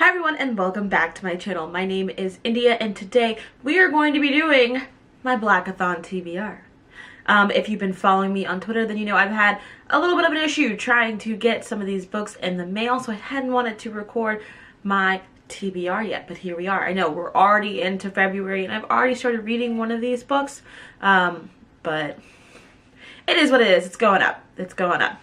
Hi everyone and welcome back to my channel. My name is India and today we are going to be doing my Blackathon TBR. If you've been following me on Twitter, then you know I've had a little bit of an issue trying to get some of these books in the mail, so I hadn't wanted to record my TBR yet, but here we are. I know we're already into February and I've already started reading one of these books, but it is what it is. It's going up. It's going up.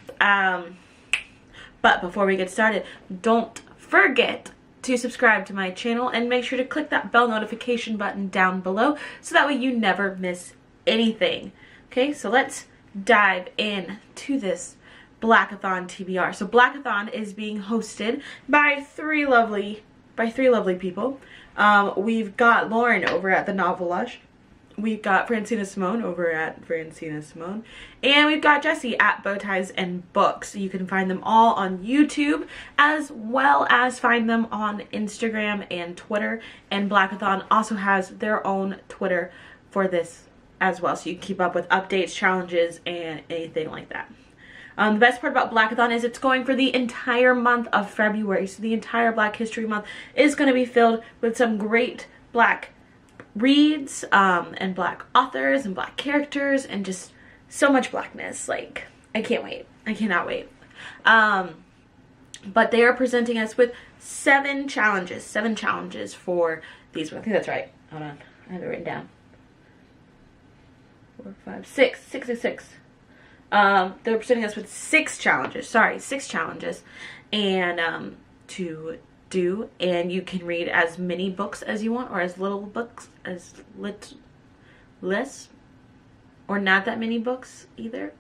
But before we get started, don't forget to subscribe to my channel and make sure to click that bell notification button down below so that way you never miss anything. Okay, so let's dive in to this Blackathon TBR. So Blackathon is being hosted by three lovely people. We've got Lauren over at the Novelush. We've got Francina Simone over at Francina Simone. And we've got Jessie at Bowties and Books. You can find them all on YouTube as well as find them on Instagram and Twitter. And Blackathon also has their own Twitter for this as well. So you can keep up with updates, challenges, and anything like that. The best part about Blackathon is it's going for the entire month of February. So the entire Black History Month is going to be filled with some great Black reads and Black authors and Black characters and just so much Blackness. Like, I can't wait. I cannot wait. But they are presenting us with seven challenges for these. I think that's right. Hold on, I have it written down. 4, 5, 6. They're presenting us with six challenges, and to do, and you can read as many books as you want, or as little books as less, or not that many books either.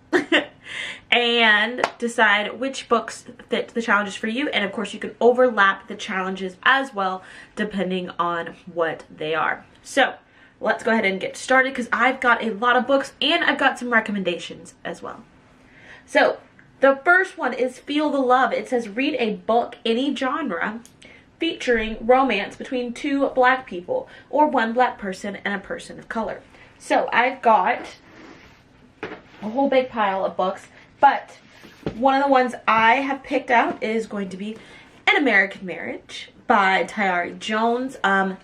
And decide which books fit the challenges for you, and of course you can overlap the challenges as well depending on what they are. So let's go ahead and get started because I've got a lot of books and I've got some recommendations as well. So the first one is Feel the Love. It says read a book, any genre, featuring romance between two Black people or one Black person and a person of color. So I've got a whole big pile of books, but one of the ones I have picked out is going to be An American Marriage by Tayari Jones. I'm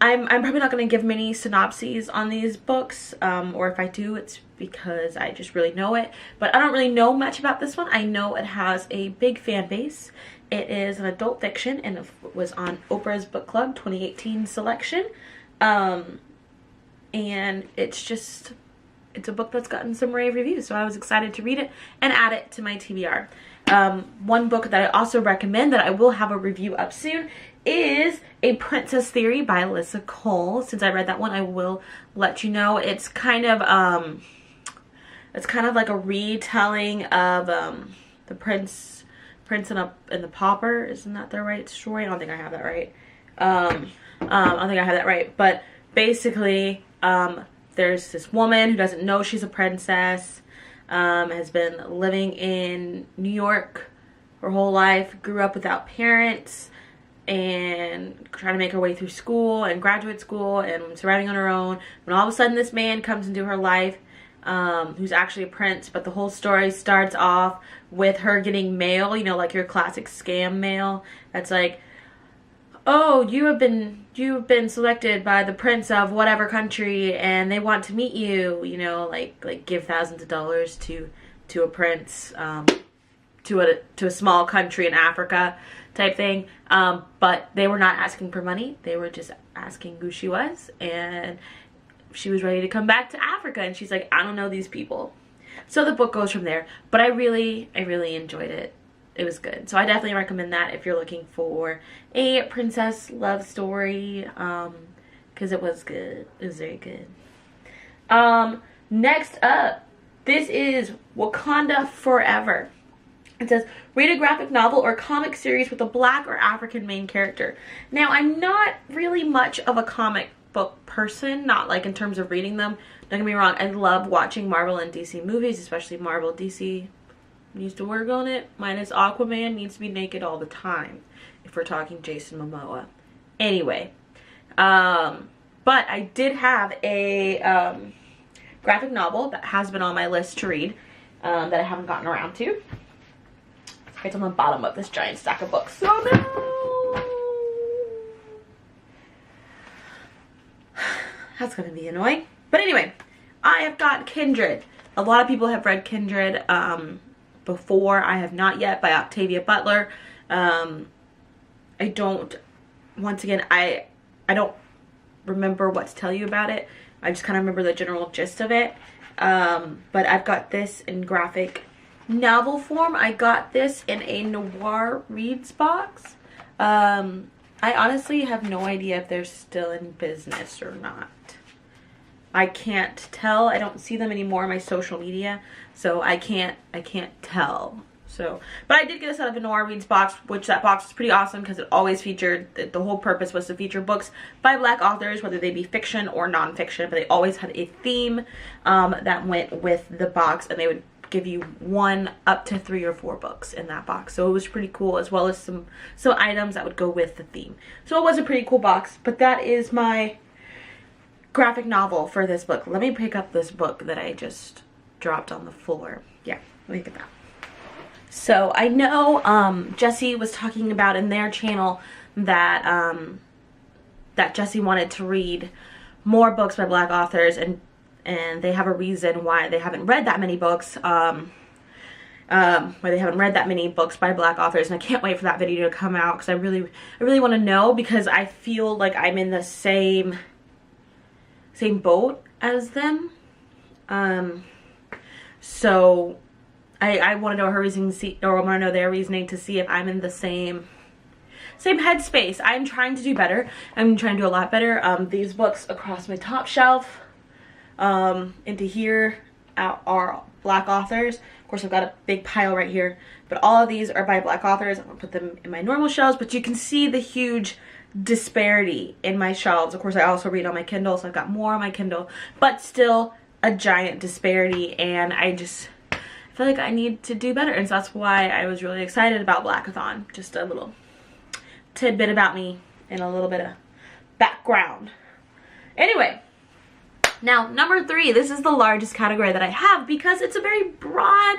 probably not going to give many synopses on these books, or if I do, it's because I just really know it. But I don't really know much about this one. I know it has a big fan base. It is an adult fiction and it was on Oprah's Book Club 2018 selection. And it's a book that's gotten some rave reviews, so I was excited to read it and add it to my TBR. One book that I also recommend that I will have a review up soon is A Princess Theory by Alyssa Cole. Since I read that one, I will let you know. It's kind of like a retelling of the Prince and the Pauper. Isn't that the right story? I don't think I have that right. I don't think I have that right. But basically, there's this woman who doesn't know she's a princess, has been living in New York her whole life, grew up without parents, and trying to make her way through school and graduate school and surviving on her own. When all of a sudden this man comes into her life, who's actually a prince, but the whole story starts off with her getting mail, you know, like your classic scam mail that's like, oh, you've been selected by the prince of whatever country and they want to meet you, you know, like give thousands of dollars to a prince, to a small country in Africa type thing. But they were not asking for money. They were just asking who she was, and she was ready to come back to Africa, and she's like, I don't know these people. So the book goes from there, but I really enjoyed it. It was good. So I definitely recommend that if you're looking for a princess love story, because it was good. It was very good. Next up, this is Wakanda Forever. It says, read a graphic novel or comic series with a Black or African main character. Now, I'm not really much of a comic book person, not like in terms of reading them. Don't get me wrong, I love watching Marvel and DC movies, especially Marvel. DC needs to work on it, minus Aquaman needs to be naked all the time, if we're talking Jason Momoa. Anyway, but I did have a graphic novel that has been on my list to read, that I haven't gotten around to. It's on the bottom of this giant stack of books. Oh no! That's gonna be annoying. But anyway, I have got Kindred. A lot of people have read Kindred before. I have not yet, by Octavia Butler. I don't, once again, I don't remember what to tell you about it. I just kind of remember the general gist of it. But I've got this in graphic novel form. I got this in a noir reads box. I honestly have no idea if they're still in business or not. I can't tell. I don't see them anymore on my social media, so I can't tell. So, but I did get this out of a Noir Reads box, which that box was pretty awesome because it always featured, the whole purpose was to feature books by Black authors, whether they be fiction or nonfiction, but they always had a theme that went with the box, and they would give you 1 up to 3 or 4 books in that box. So it was pretty cool, as well as some items that would go with the theme. So it was a pretty cool box, but that is my graphic novel for this book. Let me pick up this book that I just dropped on the floor. Yeah, let me get that. So I know Jesse was talking about in their channel that that Jesse wanted to read more books by Black authors, and they have a reason why they haven't read that many books. Why they haven't read that many books by Black authors, and I can't wait for that video to come out because I really want to know, because I feel like I'm in the same boat as them. So I want to know her reasoning, or I want to know their reasoning to see if I'm in the same headspace. I'm trying to do better. I'm trying to do a lot better. These books across my top shelf into here are Black authors. Of course, I've got a big pile right here, but all of these are by Black authors. I'm gonna put them in my normal shelves, but you can see the huge disparity in my shelves. Of course, I also read on my Kindle, so I've got more on my Kindle, but still a giant disparity, and I feel like I need to do better, and so that's why I was really excited about Blackathon. Just a little tidbit about me and a little bit of background. Anyway, now number 3, this is the largest category that I have because it's a very broad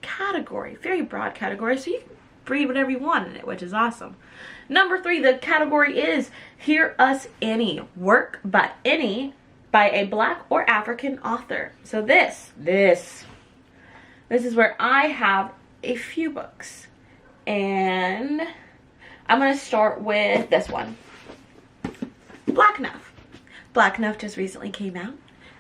category, so you can read whatever you want in it, which is awesome. Number 3, the category is Hear Us Annie, work by any by a Black or African author. So this is where I have a few books, and I'm going to start with this one, Black Enough. Black Enough just recently came out.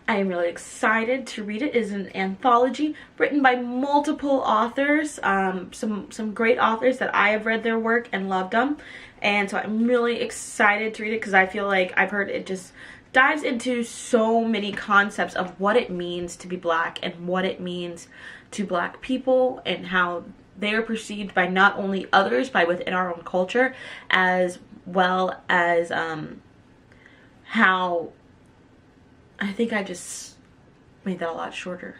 I am really excited to read it. It is an anthology written by multiple authors, some great authors that I have read their work and loved them, and so I'm really excited to read it because I feel like I've heard it just dives into so many concepts of what it means to be Black and what it means to Black people and how they are perceived by not only others, but within our own culture, as well as how, I think I just made that a lot shorter.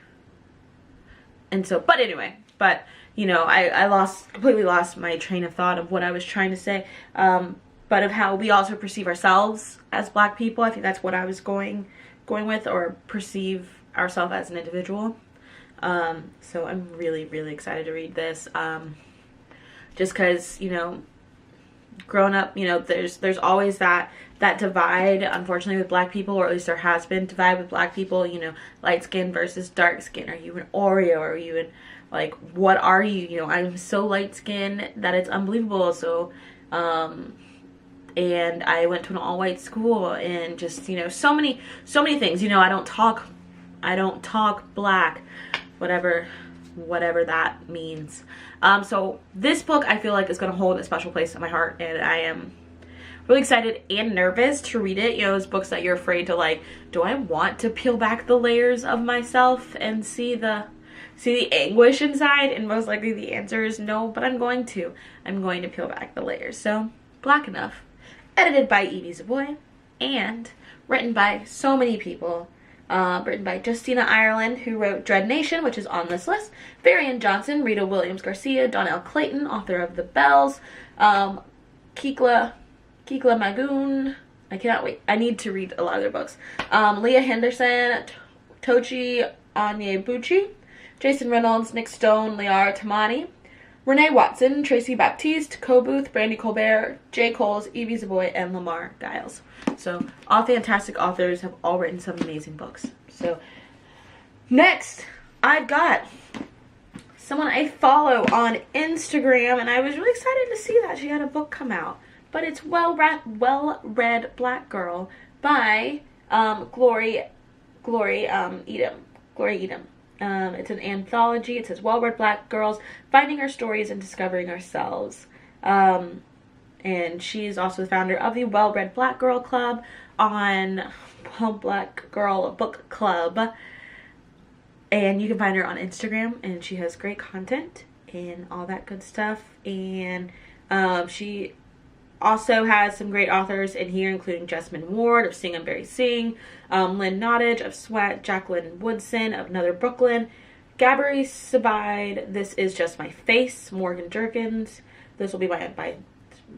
And so, but anyway, you know, I completely lost my train of thought of what I was trying to say, but of how we also perceive ourselves as Black people. I think that's what I was going with, or perceive ourselves as an individual. So I'm really excited to read this, just because, you know, growing up, you know, there's always that divide, unfortunately, with Black people, or at least there has been divide with Black people, you know, light skin versus dark skin. Are you an Oreo? Are you an, like, what are you? You know, I'm so light skinned that it's unbelievable. So, and I went to an all-white school, and just, you know, so many things. You know, I don't talk Black, whatever that means. So this book, I feel like, is going to hold a special place in my heart, and I am really excited and nervous to read it. You know, those books that you're afraid to, like, do I want to peel back the layers of myself and see the anguish inside? And most likely the answer is no, but I'm going to peel back the layers. So Black Enough, edited by Evie Savoy and written by so many people. Written by Justina Ireland, who wrote Dredd Nation, which is on this list, Varian Johnson, Rita Williams Garcia, Donnell Clayton, author of The Bells, Kikla Magoon, I cannot wait, I need to read a lot of their books, Leah Henderson, Tochi Onyebuchi, Jason Reynolds, Nick Stone, Liara Tamani, Renee Watson, Tracy Baptiste, Kobuth, Brandy Colbert, J. Coles, Evie Zaboy, and Lamar Giles. So all fantastic authors have all written some amazing books. So next, I've got someone I follow on Instagram, and I was really excited to see that she had a book come out. But it's Well-Read Black Girl by Glory Edom. It's an anthology. It says Well-Read Black Girls, Finding Our Stories and Discovering Ourselves. And she is also the founder of the Well-Read Black Girl Club on Black Girl Book Club. And you can find her on Instagram, and she has great content and all that good stuff. And she also has some great authors in here, including Jessamine Ward of Sing and Barry Sing, Lynn Nottage of Sweat, Jacqueline Woodson of Another Brooklyn, Gabri Sabide, This Is Just My Face, Morgan Jerkins, This Will Be My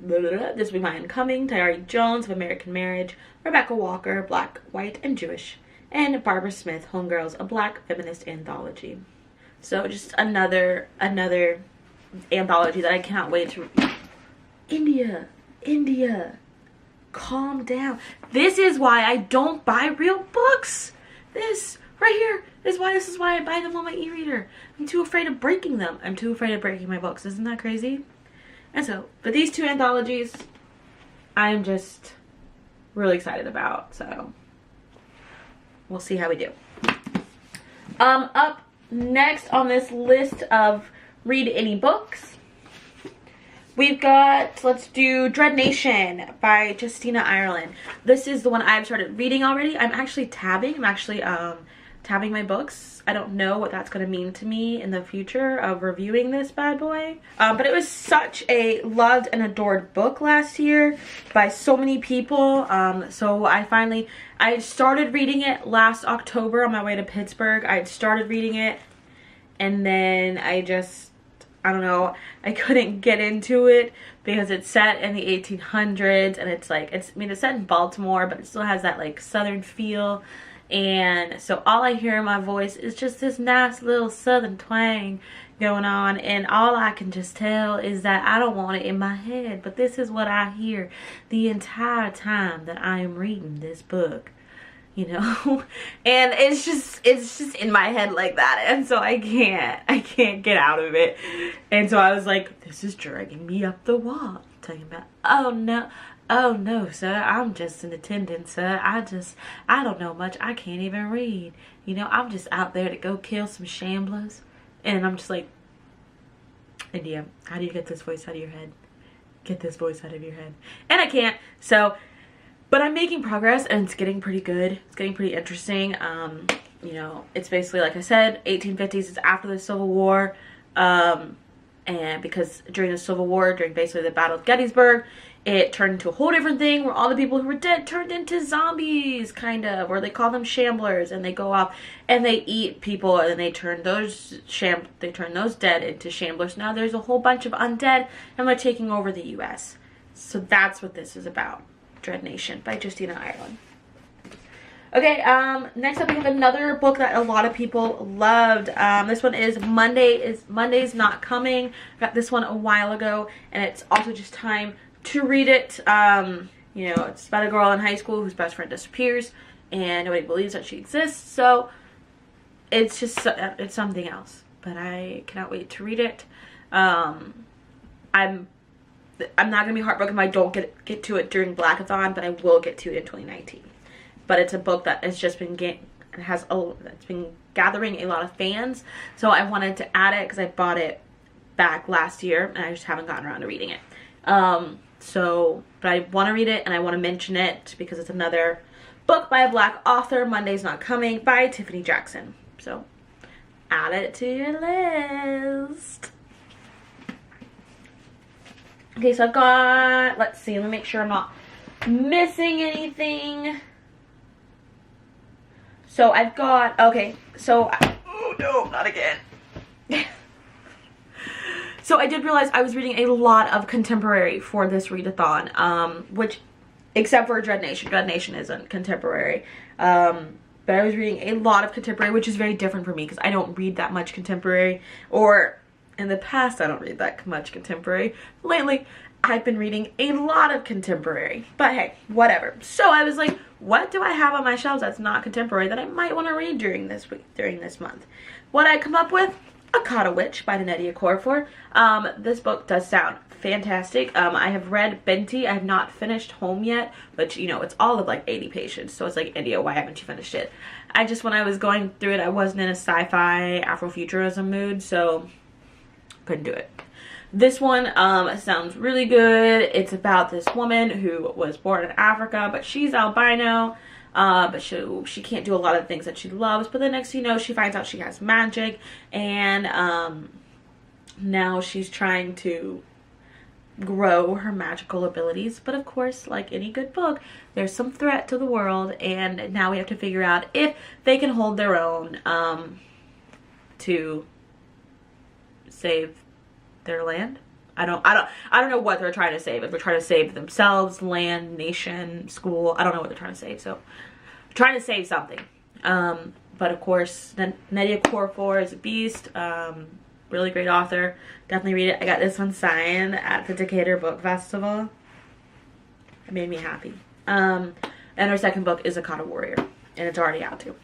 Uncoming, Tayari Jones of American Marriage, Rebecca Walker, Black, White, and Jewish, and Barbara Smith, Homegirls, a Black feminist anthology. So just another anthology that I cannot wait to read. India, calm down. This is why I don't buy real books. This right here is why I buy them on my e-reader. I'm too afraid of breaking them. I'm too afraid of breaking my books. Isn't that crazy? And so, but these two anthologies, I'm just really excited about. So we'll see how we do. Up next on this list of read any books, we've got, let's do Dredd Nation by Justina Ireland. This is the one I've started reading already. I'm actually tabbing. Tabbing my books. I don't know what that's going to mean to me in the future of reviewing this bad boy. But it was such a loved and adored book last year by so many people. So I started reading it last October on my way to Pittsburgh. I started reading it, and then I don't know, I couldn't get into it because it's set in the 1800s, and it's set in Baltimore, but it still has that like southern feel. And so all I hear in my voice is just this nice little southern twang going on, and all I can just tell is that I don't want it in my head, but this is what I hear the entire time that I am reading this book, you know. And it's just in my head like that, and so I can't get out of it. And so I was like, this is dragging me up the wall, talking about, oh no, sir, I'm just in attendance, sir. I don't know much. I can't even read. You know, I'm just out there to go kill some shamblers. And I'm just like, India, how do you get this voice out of your head? Get this voice out of your head. And I can't. So, but I'm making progress, and it's getting pretty good. It's getting pretty interesting. You know, it's basically, like I said, 1850s. It's after the Civil War. And because during the Civil War, during basically the Battle of Gettysburg, it turned into a whole different thing where all the people who were dead turned into zombies, kind of, or they call them shamblers, and they go off and they eat people, and then they turn those dead into shamblers. Now there's a whole bunch of undead, and they're taking over the U.S. So that's what this is about. Dredd Nation by Justina Ireland. Okay, next up we have another book that a lot of people loved. This one is Monday's Not Coming. I got this one a while ago, and it's also just time to read it. You know, it's about a girl in high school whose best friend disappears, and nobody believes that she exists. So it's just, it's something else. But I cannot wait to read it. I'm not gonna be heartbroken if I don't get to it during Blackathon, but I will get to it in 2019. But it's a book that has just been it's been gathering a lot of fans, so I wanted to add it because I bought it back last year and I just haven't gotten around to reading it. But I want to read it, and I want to mention it because it's another book by a Black author. Monday's Not Coming by Tiffany Jacksonn. So add it to your list. Okay, so I've got, let's see, let me make sure I'm not missing anything. So I've got, okay, so, oh no, not again. So I did realize I was reading a lot of contemporary for this read-a-thon, which, except for Dredd Nation. Dredd Nation isn't contemporary. But I was reading a lot of contemporary, which is very different for me because I don't read that much contemporary, or in the past I don't read that much contemporary. Lately, I've been reading a lot of contemporary, but hey, whatever. So I was like, what do I have on my shelves that's not contemporary that I might want to read during this week, during this month? What I come up with? Akata Witch by Nnedi Okorafor. This book does sound fantastic. I have read Benti. I have not finished Home yet, but you know, it's all of like 80 pages. So it's like, India, why haven't you finished it? I just, when I was going through it, I wasn't in a sci-fi Afrofuturism mood, so couldn't do it. This one sounds really good. It's about this woman who was born in Africa, but she's albino. But she can't do a lot of things that she loves. But the next thing you know, she finds out she has magic, and now she's trying to grow her magical abilities. But of course, like any good book, there's some threat to the world, and now we have to figure out if they can hold their own to save their land. I don't know what they're trying to save. If they're trying to save themselves, land, nation, school, I don't know what they're trying to save. So, trying to save something. But of course, Nnedi Okorafor is a beast. Really great author. Definitely read it. I got this one signed at the Decatur Book Festival. It made me happy. And her second book is Akata Warrior, and it's already out too.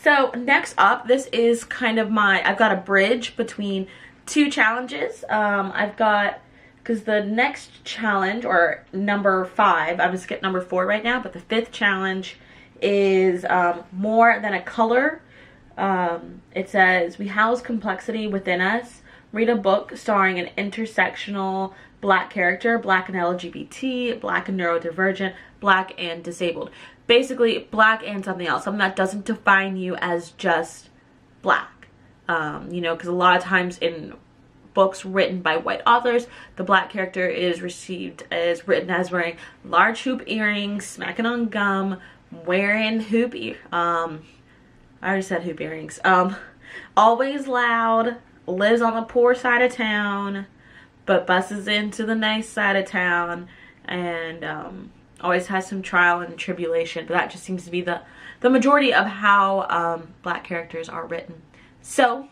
So next up, this is kind of I've got a bridge between two challenges. I've got, because the next challenge, or number 5, I'm just getting number 4 right now, but the 5th challenge is More Than a Color. It says, we house complexity within us. Read a book starring an intersectional Black character, Black and LGBT, Black and neurodivergent, Black and disabled. Basically, Black and something else, something that doesn't define you as just Black. You know, because a lot of times in books written by white authors, the Black character is written as wearing large hoop earrings, smacking on gum, wearing I already said hoop earrings. Always loud, lives on the poor side of town, but buses into the nice side of town, and always has some trial and tribulation. But that just seems to be the majority of how Black characters are written. So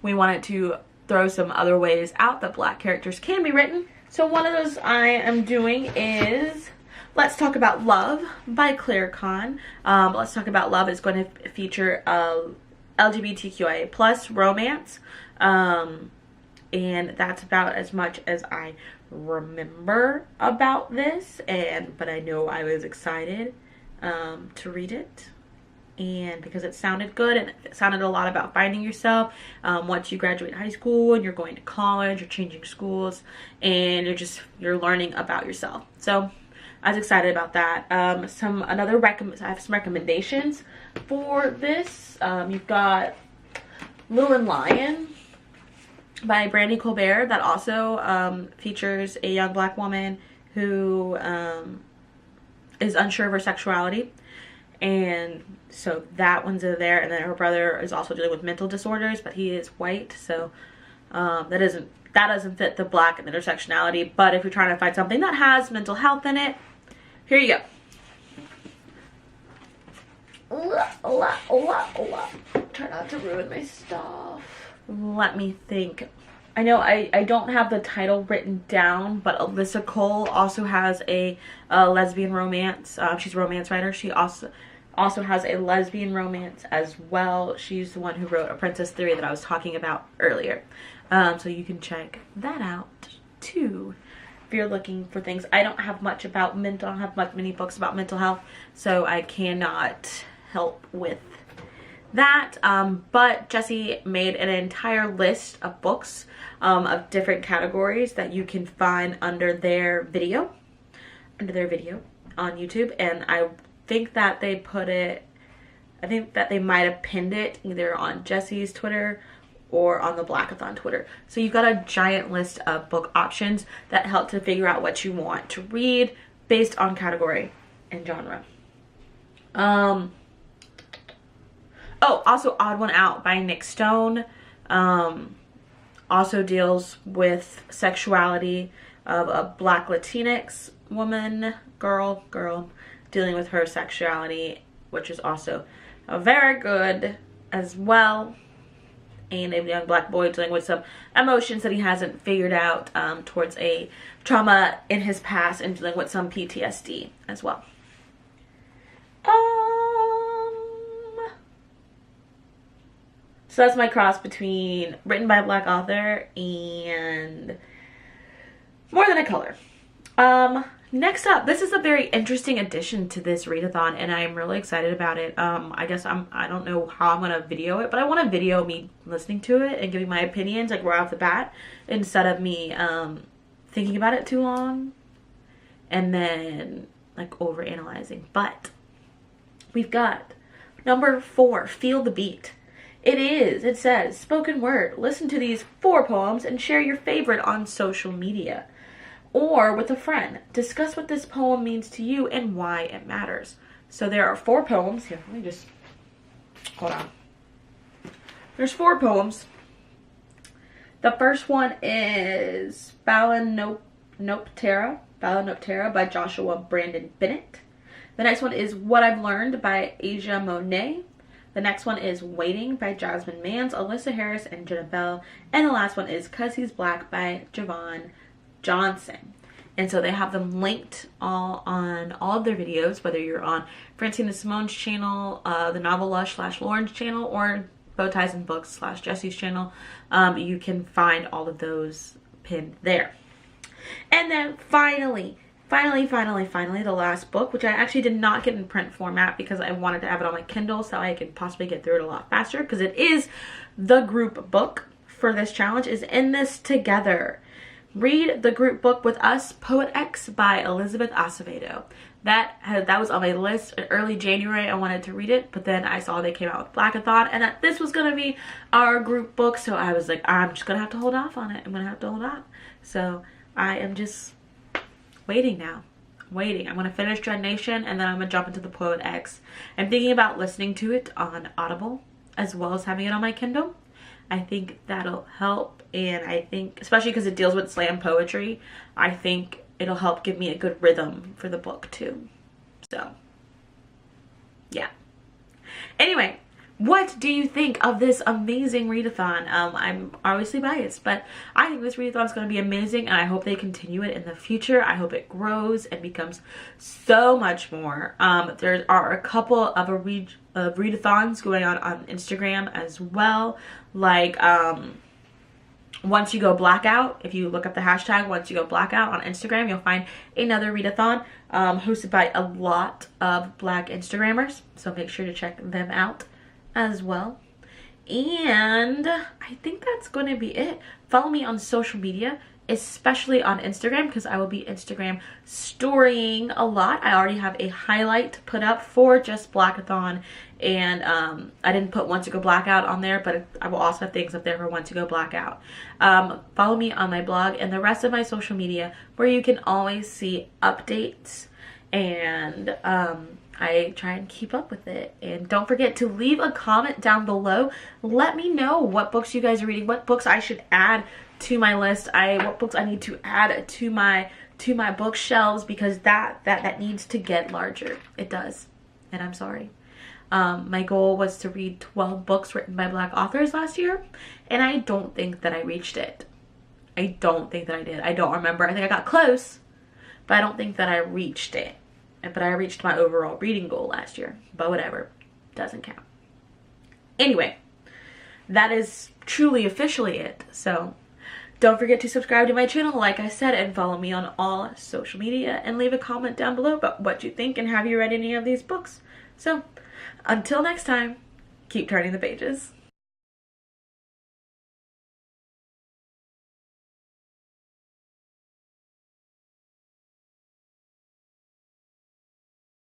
we wanted to throw some other ways out that Black characters can be written. So one of those I am doing is Let's Talk About Love by Kann. Let's Talk About Love is going to feature LGBTQIA plus romance. And that's about as much as I remember about this. But I know I was excited to read it. And because it sounded good, and it sounded a lot about finding yourself once you graduate high school and you're going to college or changing schools, and you're learning about yourself. So I was excited about that. I have some recommendations for this. You've got Lil and Lion by Brandy Colbert, that also features a young Black woman who is unsure of her sexuality. And so that one's in there. And then her brother is also dealing with mental disorders, but he is white, so that doesn't fit the Black and intersectionality. But if you're trying to find something that has mental health in it, here you go. Try not to ruin my stuff. Let me think. I know I don't have the title written down, but Alyssa Cole also has a lesbian romance. She's a romance writer. She also has a lesbian romance as well. She's the one who wrote A Princess Theory that I was talking about earlier. So you can check that out too if you're looking for things. I don't have many books about mental health, so I cannot help with that. But Jessie made an entire list of books of different categories that you can find under their video on YouTube, and I think that they might have pinned it either on Jessie's Twitter or on the Blackathon Twitter. So you've got a giant list of book options that help to figure out what you want to read based on category and genre. Also Odd One Out by Nick Stone. Also deals with sexuality of a Black Latinx woman, girl dealing with her sexuality, which is also very good as well. and a young black boy dealing with some emotions that he hasn't figured out towards a trauma in his past, and dealing with some PTSD as well. So that's my cross between written by a black author and More Than a Color. Next up, this is a very interesting addition to this readathon, and I'm really excited about it. I guess I don't know how I'm gonna video it, but I want to video me listening to it and giving my opinions like right off the bat, instead of me thinking about it too long and then like over analyzing. But we've got number 4, Feel the Beat. It says, spoken word. Listen to these 4 poems and share your favorite on social media or with a friend. Discuss what this poem means to you and why it matters. So there are 4 poems. Here, let me just, hold on. There's 4 poems. The first one is Balanoptera by Joshua Brandon Bennett. The next one is What I've Learned by Asia Monet. The next one is Waiting by Jasmine Mans, Alyssa Harris, and Jenna Bell. And the last one is 'Cause He's Black by Javon Johnson. And so they have them linked all on all of their videos, whether you're on Francina Simone's channel, the Novel Lush / Lauren's channel, or Bowties and Books / Jesse's channel. You can find all of those pinned there. And then finally, the last book, which I actually did not get in print format because I wanted to have it on my Kindle so I could possibly get through it a lot faster, because it is the group book for this challenge, is In This Together. Read the group book with us, Poet X by Elizabeth Acevedo. That was on my list in early January. I wanted to read it, but then I saw they came out with Blackathon and that this was going to be our group book, so I was like, I'm just going to have to hold off on it. I'm going to have to hold off. So I am just waiting now. I'm going to finish Dredd Nation and then I'm going to jump into the Poet X. I'm thinking about listening to it on Audible as well as having it on my Kindle. I think that'll help, and I think, especially because it deals with slam poetry, I think it'll help give me a good rhythm for the book too. So, yeah. Anyway, what do you think of this amazing readathon? I'm obviously biased, but I think this readathon is going to be amazing, and I hope they continue it in the future. I hope it grows and becomes so much more. There are a couple of readathons going on Instagram as well, like Once You Go Blackout. If you look up the hashtag Once You Go Blackout on Instagram, you'll find another readathon hosted by a lot of black Instagrammers, so make sure to check them out as well. And I think that's going to be it. Follow me on social media, especially on Instagram, because I will be Instagram storying a lot. I already have a highlight put up for just Blackathon, and I didn't put Once You Go Blackout on there, but I will also have things up there for Once You Go Blackout. Follow me on my blog and the rest of my social media, where you can always see updates, and I try and keep up with it. And don't forget to leave a comment down below. Let me know what books you guys are reading, what books I should add to my list, what books I need to add to my bookshelves, because that needs to get larger. It does, and I'm sorry. My goal was to read 12 books written by black authors last year, and I don't think that I reached it. I don't think that I did. I don't remember. I think I got close, but I don't think that I reached it. But I reached my overall reading goal last year. But whatever. Doesn't count. Anyway, that is truly officially it. So don't forget to subscribe to my channel, like I said, and follow me on all social media, and leave a comment down below about what you think and have you read any of these books. So until next time, keep turning the pages.